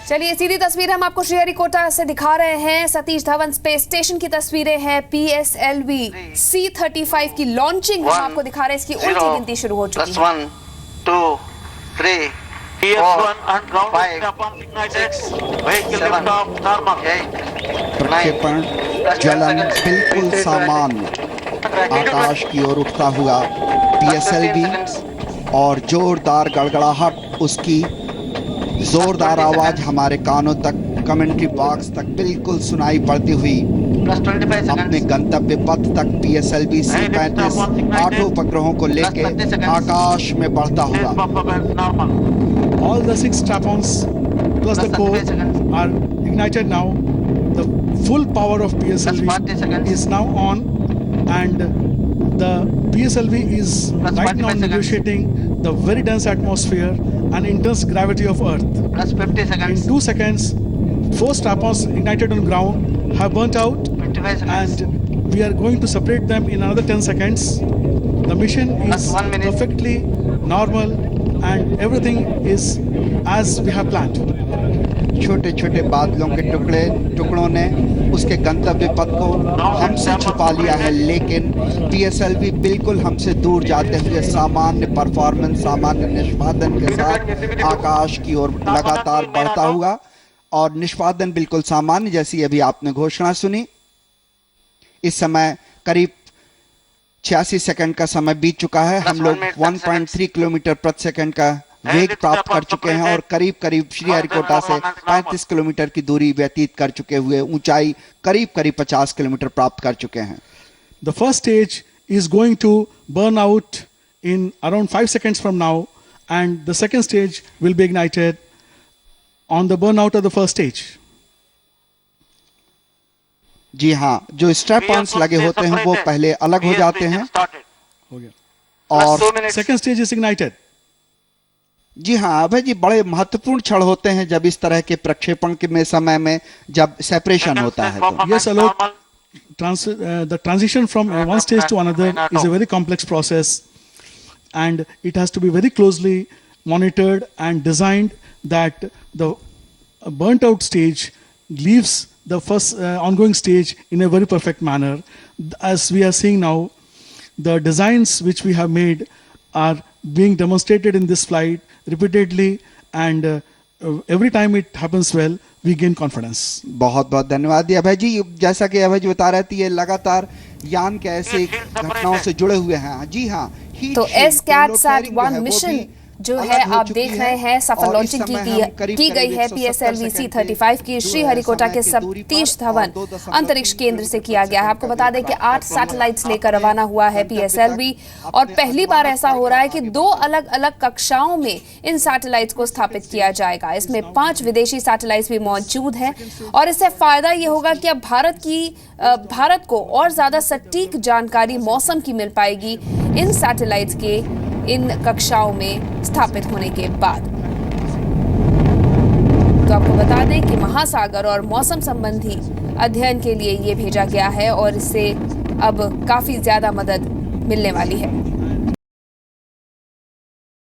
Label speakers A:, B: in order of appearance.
A: चलिए सीधी तस्वीर हम आपको श्रीहरिकोटा से दिखा रहे हैं। सतीश धवन स्पेस स्टेशन की तस्वीरें हैं। PSLV C-35 की लॉन्चिंग हम आपको दिखा रहे हैं। इसकी उल्टी गिनती शुरू हो चुकी है।
B: 1, 2, 3, 4, 5, 6, 7, 8,
C: प्रक्षेपण जलन बिल्कुल सामान्य आकाश की ओर उठता हुआ PSLV और जोरदार गड़गड़ाहट, उसकी जोरदार आवाज हमारे कानों तक, कमेंट्री बॉक्स तक बिल्कुल सुनाई पड़ती हुई अपने गंतव्य पथ तक PSLV C-35 8 उपग्रहों को लेकर आकाश में बढ़ता हुआ।
D: All the 6 strap-ons plus the core are ignited now. The full power of PSLV is now on, and the PSLV is right now negotiating the very dense atmosphere and intense gravity of Earth. In 2 seconds, 4 strap-ons ignited on ground have burnt out, and we are going to separate them in another 10 seconds. The mission is perfectly normal and everything is as we have planned.
C: छोटे छोटे बादलों के टुकड़ों ने उसके गंतव्य पथ को हमसे छुपा लिया है, लेकिन PSLV बिल्कुल हमसे दूर जाते हुए सामान्य परफॉर्मेंस, सामान्य निष्पादन के साथ आकाश की ओर लगातार बढ़ता हुआ, और निष्पादन बिल्कुल सामान्य जैसी अभी आपने घोषणा सुनी। इस समय करीब 86 सेकंड का समय बीत चुका है। हम लोग 1.3 किलोमीटर प्रति सेकंड का वेग प्राप्त कर चुके हैं और करीब करीब श्रीहरिकोटा से 35 किलोमीटर की दूरी व्यतीत कर चुके हुए ऊंचाई करीब करीब 50 किलोमीटर प्राप्त कर चुके हैं।
D: The first stage is going to burn out in around 5 seconds from now, and the second stage will be ignited on the burnout of the first stage.
C: जी हाँ, जो स्ट्रैप-ऑन्स लगे होते हैं वो पहले अलग हो जाते हैं
D: हो गया।
C: और
D: second stage is ignited.
C: जी हाँ अभय जी, बड़े महत्वपूर्ण क्षण होते हैं जब इस तरह के प्रक्षेपण के में समय में जब सेपरेशन होता है तो।
D: Yes, Alok, the transition from one stage to another is a very complex process, and it has to be very closely monitored and designed that the burnt out stage leaves the first ongoing stage in a very perfect manner. As we are seeing now, the designs which we have made are being demonstrated in this flight repeatedly, and every time it happens well, we gain confidence.
C: बहुत बहुत धन्यवाद अभय जी। जैसा कि अभय जी बता रहे थे, ये लगातार यान के ऐसे घटनाओं से जुड़े हुए हैं। जी हाँ,
A: तो SCAT-1 मिशन जो है आप देख रहे हैं, सफल लॉन्चिंग की गई है PSLV C-35 की। श्रीहरिकोटा के सतीश धवन अंतरिक्ष केंद्र से किया गया है। आपको बता दें कि 8 सैटेलाइट्स लेकर रवाना हुआ है PSLV, और पहली बार ऐसा हो रहा है कि 2 अलग अलग कक्षाओं में इन सैटेलाइट्स को स्थापित किया जाएगा। इसमें 5 विदेशी सैटेलाइट्स भी मौजूद हैं, और इससे फायदा ये होगा कि अब भारत को और ज्यादा सटीक जानकारी मौसम की मिल पाएगी इन सैटेलाइट्स के इन कक्षाओं में स्थापित होने के बाद। तो आपको बता दें कि महासागर और मौसम संबंधी अध्ययन के लिए ये भेजा गया है, और इससे अब काफी ज्यादा मदद मिलने वाली है।